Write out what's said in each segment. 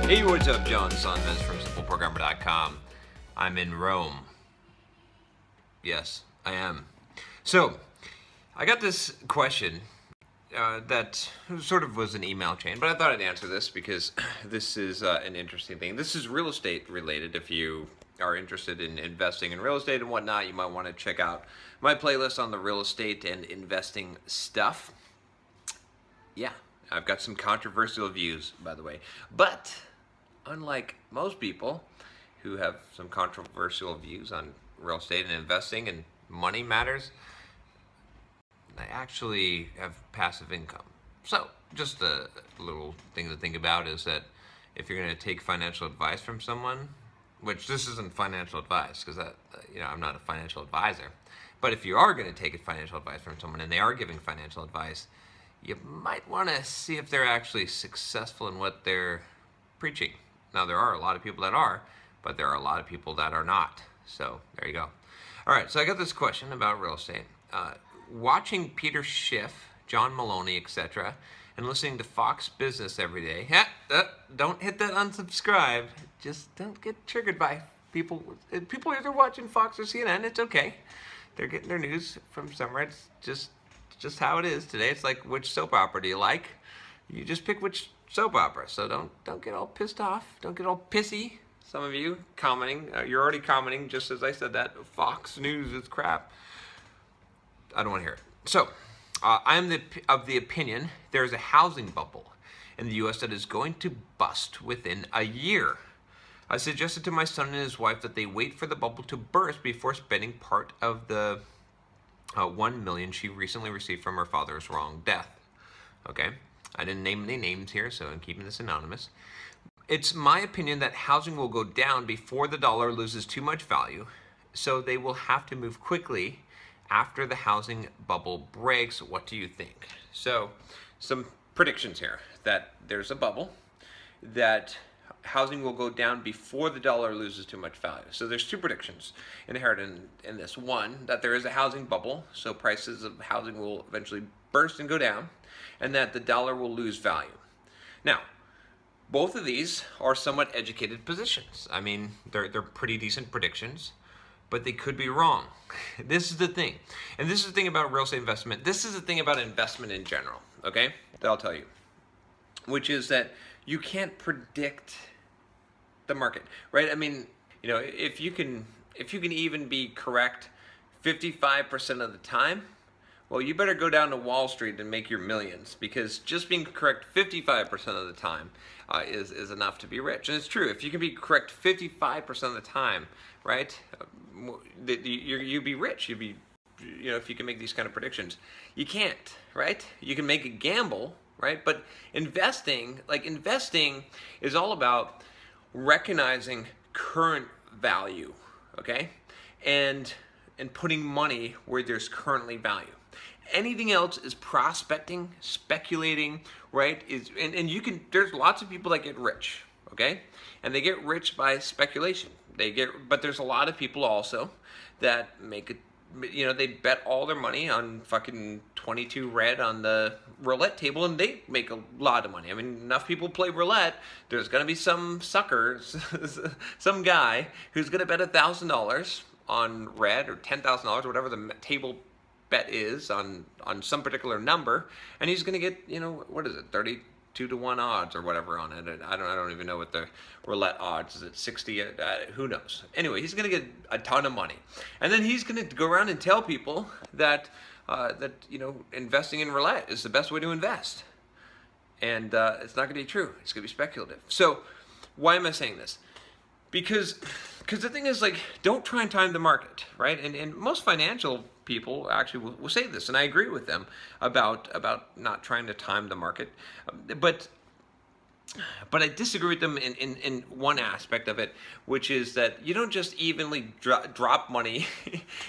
Hey, what's up, John Sonmez from SimpleProgrammer.com. I'm in Rome. Yes, I am. So, I got this question that sort of was an email chain, but I thought I'd answer this because this is an interesting thing. This is real estate related. If you are interested in investing in real estate and whatnot, you might want to check out my playlist on the real estate and investing stuff. Yeah, I've got some controversial views, by the way, but unlike most people who have some controversial views on real estate and investing and money matters, I actually have passive income. So just a little thing to think about is that if you're going to take financial advice from someone, which this isn't financial advice because I'm not a financial advisor, but if you are going to take financial advice from someone and they are giving financial advice, you might want to see if they're actually successful in what they're preaching. Now, there are a lot of people that are, but there are a lot of people that are not. So there you go. All right, so I got this question about real estate. Watching Peter Schiff, John Maloney, etc., and listening to Fox Business every day. Don't hit that unsubscribe. Just don't get triggered by people. People either watching Fox or CNN. It's okay. They're getting their news from somewhere. It's just how it is today. It's like, which soap opera do you like? You just pick which soap opera. So don't get all pissed off. Don't get all pissy. Some of you commenting, you're already commenting just as I said that. Fox News is crap. I don't want to hear it. So I'm of the opinion there is a housing bubble in the U.S. that is going to bust within a year. I suggested to my son and his wife that they wait for the bubble to burst before spending part of the $1 million she recently received from her father's wrong death. Okay, I didn't name any names here, so I'm keeping this anonymous. It's my opinion that housing will go down before the dollar loses too much value, so they will have to move quickly after the housing bubble breaks. What do you think? So, some predictions here, that there's a bubble, that housing will go down before the dollar loses too much value. So there's two predictions inherent in this. One, that there is a housing bubble, so prices of housing will eventually burst and go down, and that the dollar will lose value. Now, both of these are somewhat educated positions. I mean, they're pretty decent predictions, but they could be wrong. This is the thing. And this is the thing about real estate investment. This is the thing about investment in general, okay? That I'll tell you. Which is that you can't predict the market, right? I mean, if you can even be correct 55% of the time, well, you better go down to Wall Street and make your millions, because just being correct 55% of the time is enough to be rich. And it's true. If you can be correct 55% of the time, right, you'd be rich. You'd be, if you can make these kind of predictions. You can't, right? You can make a gamble, right? But investing is all about recognizing current value, okay? And putting money where there's currently value. Anything else is prospecting, speculating, right? There's lots of people that get rich, okay? And they get rich by speculation. But there's a lot of people also that make it, they bet all their money on fucking 22 red on the roulette table, and they make a lot of money. I mean, enough people play roulette, there's gonna be some sucker, some guy who's gonna bet $1,000 on red or $10,000, whatever the table bet is on some particular number, and he's going to get, what is it, 32 to 1 odds or whatever on it. I don't even know what the roulette odds is. It 60? Who knows? Anyway, he's going to get a ton of money, and then he's going to go around and tell people that investing in roulette is the best way to invest, and it's not going to be true. It's going to be speculative. So, why am I saying this? Because the thing is, don't try and time the market, right? And most financial people actually will say this, and I agree with them about not trying to time the market. But But I disagree with them in one aspect of it, which is that you don't just evenly drop money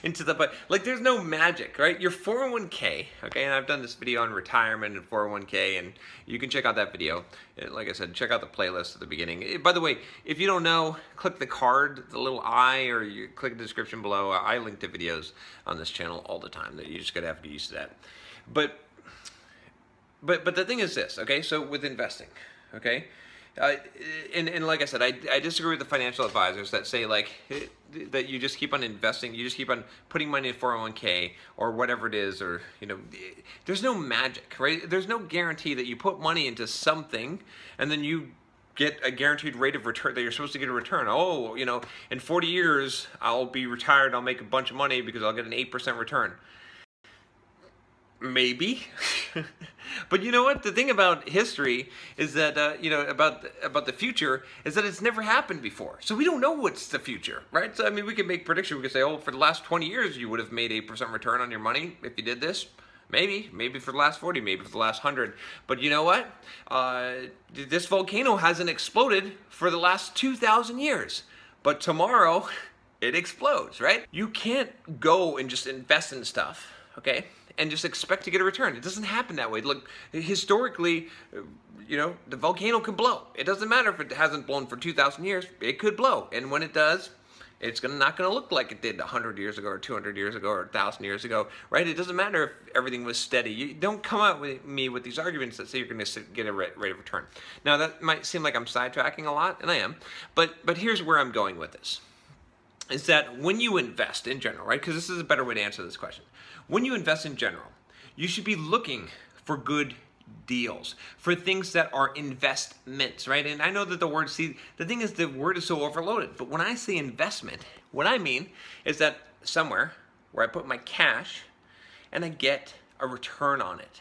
into the, but like there's no magic, right? Your 401k, okay, and I've done this video on retirement and 401k, and you can check out that video. Like I said, check out the playlist at the beginning. By the way, if you don't know, click the card, the little I, or you click the description below. I link to videos on this channel all the time. That you just gotta have to get used to that. But the thing is this, okay? So with investing. Okay, and like I said, I disagree with the financial advisors that say like that you just keep on investing, you just keep on putting money in 401k or whatever it is, or there's no magic, right? There's no guarantee that you put money into something and then you get a guaranteed rate of return that you're supposed to get a return. Oh, in 40 years I'll be retired, I'll make a bunch of money because I'll get an 8% return. Maybe. But you know what? The thing about history is that, about the future is that it's never happened before. So we don't know what's the future, right? So, I mean, we can make predictions. We can say, oh, for the last 20 years, you would have made 8% return on your money if you did this. Maybe for the last 40, maybe for the last 100. But you know what? This volcano hasn't exploded for the last 2,000 years. But tomorrow, it explodes, right? You can't go and just invest in stuff, okay, and just expect to get a return. It doesn't happen that way. Look, historically, the volcano can blow. It doesn't matter if it hasn't blown for 2,000 years. It could blow. And when it does, it's not going to look like it did 100 years ago or 200 years ago or 1,000 years ago, right? It doesn't matter if everything was steady. You don't come out with me with these arguments that say you're going to get a rate of return. Now, that might seem like I'm sidetracking a lot, and I am. But here's where I'm going with this. Is that when you invest in general, right? Because this is a better way to answer this question. When you invest in general, you should be looking for good deals, for things that are investments, right? And I know that the thing is the word is so overloaded, but when I say investment, what I mean is that somewhere where I put my cash and I get a return on it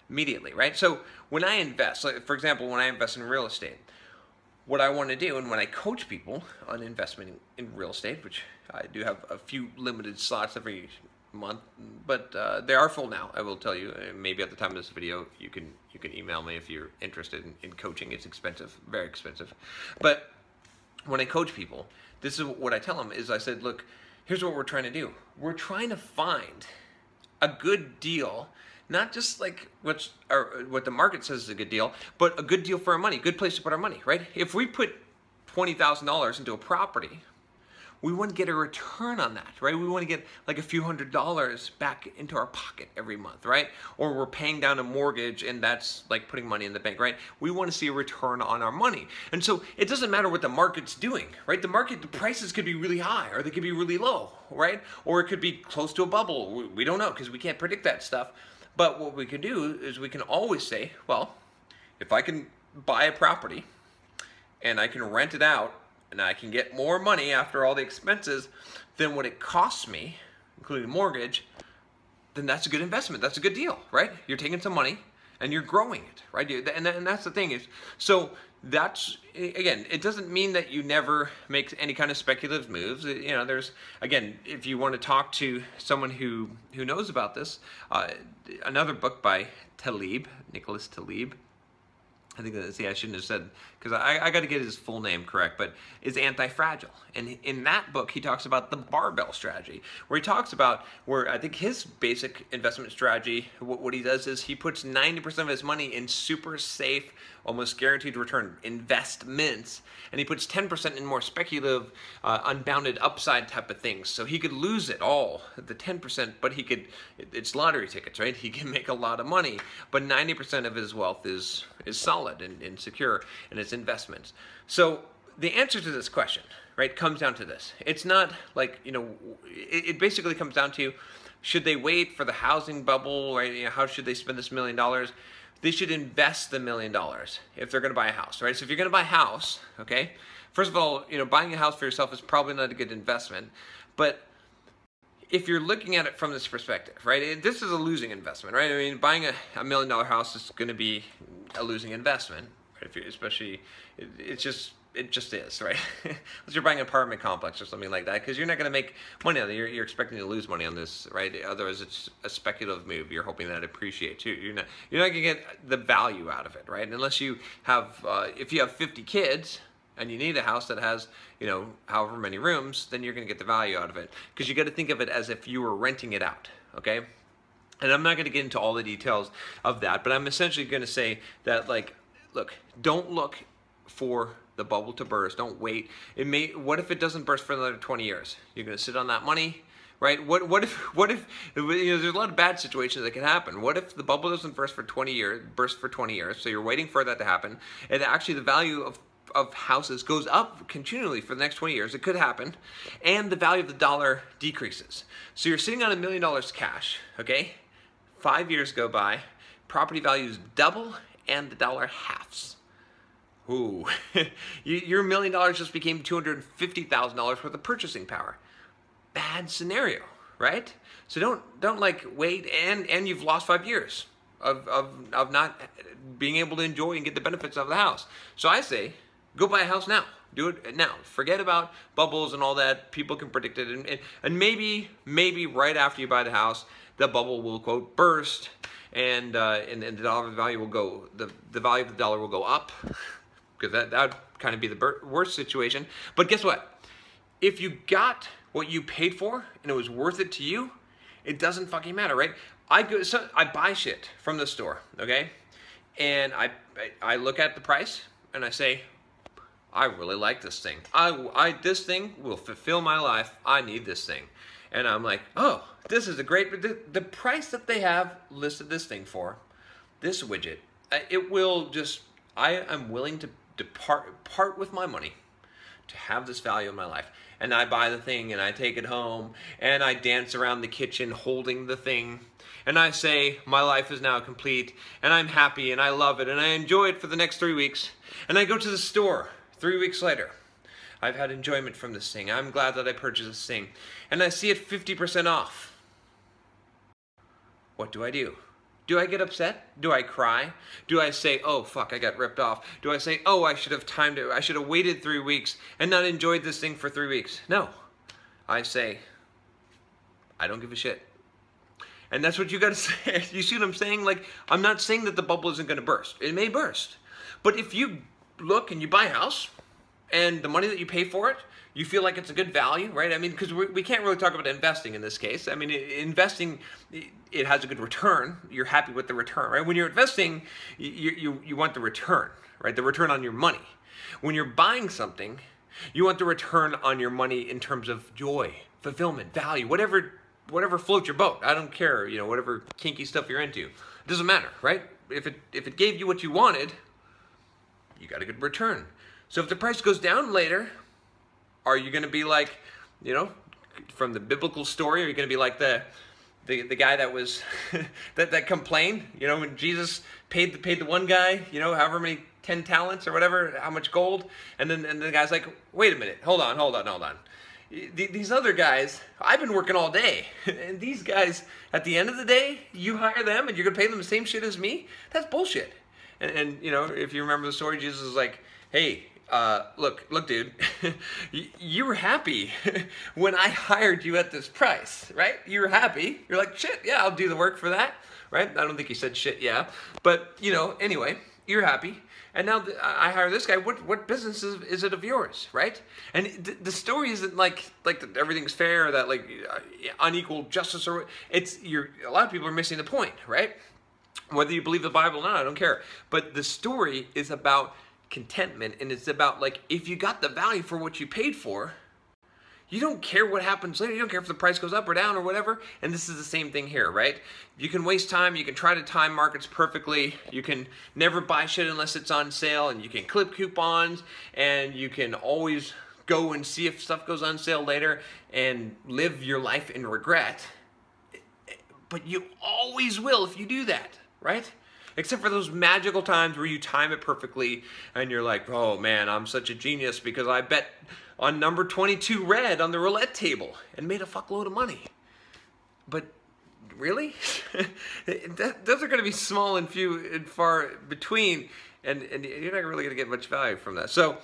immediately, right? So when I invest, like for example, when I invest in real estate, what I want to do, and when I coach people on investment in real estate, which I do have a few limited slots every month, but they are full now, I will tell you. Maybe at the time of this video, you can email me if you're interested in coaching. It's expensive, very expensive. But when I coach people, this is what I tell them, is I said, look, here's what we're trying to do. We're trying to find a good deal, not just like what the market says is a good deal, but a good deal for our money, good place to put our money, right? If we put $20,000 into a property, we want to get a return on that, right? We want to get like a few $100s back into our pocket every month, right? Or we're paying down a mortgage and that's like putting money in the bank, right? We want to see a return on our money. And so it doesn't matter what the market's doing, right? The prices could be really high or they could be really low, right? Or it could be close to a bubble. We don't know because we can't predict that stuff. But what we can do is we can always say, well, if I can buy a property and I can rent it out and I can get more money after all the expenses than what it costs me, including mortgage, then that's a good investment. That's a good deal, right? You're taking some money and you're growing it, right? And that's the thing is, so that's, again, it doesn't mean that you never make any kind of speculative moves. There's, again, if you want to talk to someone who knows about this, another book by Nicholas Taleb, I think that's, I shouldn't have said, because I got to get his full name correct, but is Anti-Fragile. And in that book, he talks about the barbell strategy, where he talks about where I think his basic investment strategy, what he does is he puts 90% of his money in super safe, almost guaranteed return investments, and he puts 10% in more speculative, unbounded upside type of things. So he could lose it all, the 10%, but it's lottery tickets, right? He can make a lot of money, but 90% of his wealth is solid and secure, and it's investments. So the answer to this question, right, comes down to this. It's not like, it basically comes down to, should they wait for the housing bubble, right? How should they spend this $1 million? They should invest the $1 million if they're going to buy a house, right? So if you're going to buy a house, okay, first of all, buying a house for yourself is probably not a good investment, but if you're looking at it from this perspective, right, this is a losing investment, right? I mean, buying a $1 million house is going to be a losing investment, right? Especially, it's just it just is, right? Unless you're buying an apartment complex or something like that, because you're not going to make money on it. You're expecting to lose money on this, right? Otherwise, it's a speculative move. You're hoping that it appreciates too. You're not going to get the value out of it, right? Unless you have, if you have 50 kids and you need a house that has, you know, however many rooms, then you're going to get the value out of it, because you got to think of it as if you were renting it out, okay? And I'm not going to get into all the details of that, but I'm essentially going to say that, like, look, don't look for the bubble to burst. Don't wait. What if it doesn't burst for another 20 years? You're going to sit on that money, right? What if you know, there's a lot of bad situations that can happen. What if the bubble doesn't burst for 20 years? So you're waiting for that to happen, and actually the value of houses goes up continually for the next 20 years. It could happen, and the value of the dollar decreases. So you're sitting on $1 million cash, okay? 5 years go by, property values double, and the dollar halves. Ooh, your $1 million just became $250,000 worth of purchasing power. Bad scenario, right? So don't like wait, and you've lost 5 years of not being able to enjoy and get the benefits of the house. So I say, go buy a house now. Do it now. Forget about bubbles and all that. People can predict it, and maybe right after you buy the house, the bubble will, quote, burst, and the dollar value will go, the value of the dollar will go up, because that would kind of be the worst situation. But guess what? If you got what you paid for and it was worth it to you, it doesn't fucking matter, right? I buy shit from the store, okay? And I look at the price and I say, I really like this thing. This thing will fulfill my life. I need this thing. And I'm like, oh, this is a great, the price that they have listed this thing for, this widget, it will just, I am willing to part with my money to have this value in my life. And I buy the thing and I take it home and I dance around the kitchen holding the thing. And I say, my life is now complete and I'm happy and I love it and I enjoy it for the next 3 weeks. And I go to the store 3 weeks later. I've had enjoyment from this thing. I'm glad that I purchased this thing. And I see it 50% off. What do? Do I get upset? Do I cry? Do I say, oh fuck, I got ripped off? Do I say, oh, I should have timed it, I should have waited 3 weeks and not enjoyed this thing for 3 weeks? No. I say, I don't give a shit. And that's what you gotta say. You see what I'm saying? Like, I'm not saying that the bubble isn't gonna burst. It may burst. But if you look and you buy a house, and the money that you pay for it, you feel like it's a good value, right? I mean, because we can't really talk about investing in this case. I mean, investing, it has a good return. You're happy with the return, right? When you're investing, you want the return, right? The return on your money. When you're buying something, you want the return on your money in terms of joy, fulfillment, value, whatever floats your boat. I don't care, you know, whatever kinky stuff you're into. It doesn't matter, right? If it gave you what you wanted, you got a good return. So if the price goes down later, are you going to be like, you know, from the biblical story, are you going to be like the guy that was that complained, you know, when Jesus paid the one guy, you know, however many 10 talents or whatever, how much gold, and the guy's like, wait a minute, hold on. These other guys, I've been working all day, and these guys, at the end of the day, you hire them and you're going to pay them the same shit as me? That's bullshit. And you know, if you remember the story, Jesus is like, hey, look, dude, you were happy when I hired you at this price, right? You were happy. You're like, shit, yeah, I'll do the work for that, right? I don't think he said shit, yeah. But, you know, anyway, you're happy. And now I hire this guy. What business is it of yours, right? And the story isn't like that everything's fair, or that like unequal justice, or a lot of people are missing the point, right? Whether you believe the Bible or not, I don't care. But the story is about contentment, and it's about, like, if you got the value for what you paid for, you don't care what happens later. You don't care if the price goes up or down or whatever. And this is the same thing here, right? You can waste time. You can try to time markets perfectly. You can never buy shit unless it's on sale, and you can clip coupons, and you can always go and see if stuff goes on sale later and live your life in regret. But you always will if you do that, right? Except for those magical times where you time it perfectly and you're like, oh man, I'm such a genius because I bet on number 22 red on the roulette table and made a fuckload of money. But really? Those are going to be small and few and far between, and you're not really going to get much value from that. So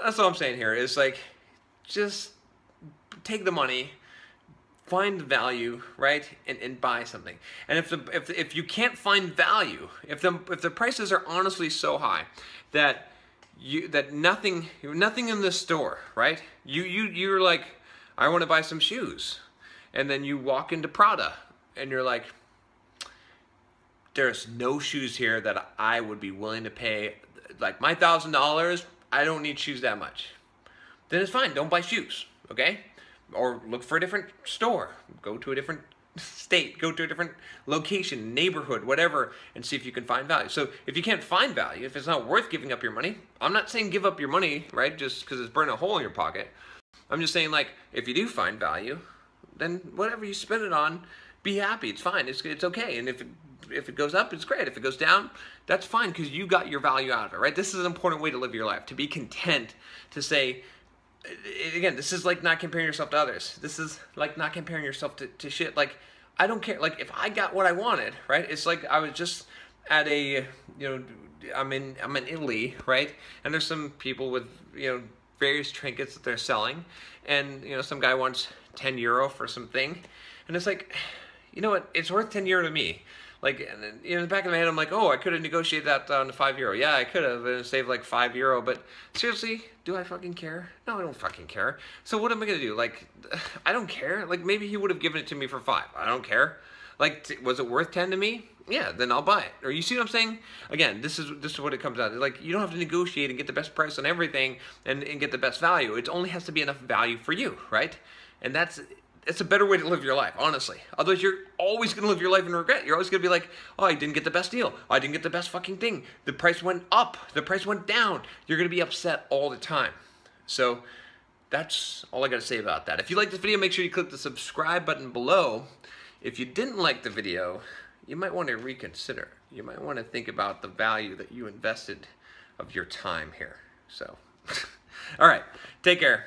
that's what I'm saying here. Is like, just take the money, find the value, right, and buy something. And if you can't find value, if the prices are honestly so high that nothing in the store, right? You're like, I want to buy some shoes, and then you walk into Prada, and you're like, there's no shoes here that I would be willing to pay, like my $1,000. I don't need shoes that much. Then it's fine. Don't buy shoes, okay? Or look for a different store. Go to a different state. Go to a different location, neighborhood, whatever, and see if you can find value. So if you can't find value, if it's not worth giving up your money, I'm not saying give up your money, right, just because it's burning a hole in your pocket. I'm just saying, like, if you do find value, then whatever you spend it on, be happy. It's fine. It's okay. And if it goes up, it's great. If it goes down, that's fine, because you got your value out of it, right? This is an important way to live your life, to be content, to say, again, this is like not comparing yourself to others. This is like not comparing yourself to shit. Like, I don't care. Like, if I got what I wanted, right? It's like I was just at a, I'm in Italy, right? And there's some people with, various trinkets that they're selling. And, some guy wants 10 euro for something. And it's like, you know what? It's worth 10 euro to me. Like, in the back of my head, I'm like, oh, I could have negotiated that down to 5 euro. Yeah, I could have, and saved like 5 euro. But seriously, do I fucking care? No, I don't fucking care. So what am I gonna do? Like, I don't care. Like, maybe he would have given it to me for 5. I don't care. Like, was it worth 10 to me? Yeah, then I'll buy it. Or you see what I'm saying? Again, this is what it comes down to. Like, you don't have to negotiate and get the best price on everything and get the best value. It only has to be enough value for you, right? And it's a better way to live your life, honestly. Otherwise, you're always going to live your life in regret. You're always going to be like, oh, I didn't get the best deal. I didn't get the best fucking thing. The price went up. The price went down. You're going to be upset all the time. So that's all I got to say about that. If you like this video, make sure you click the subscribe button below. If you didn't like the video, you might want to reconsider. You might want to think about the value that you invested of your time here. So, all right, take care.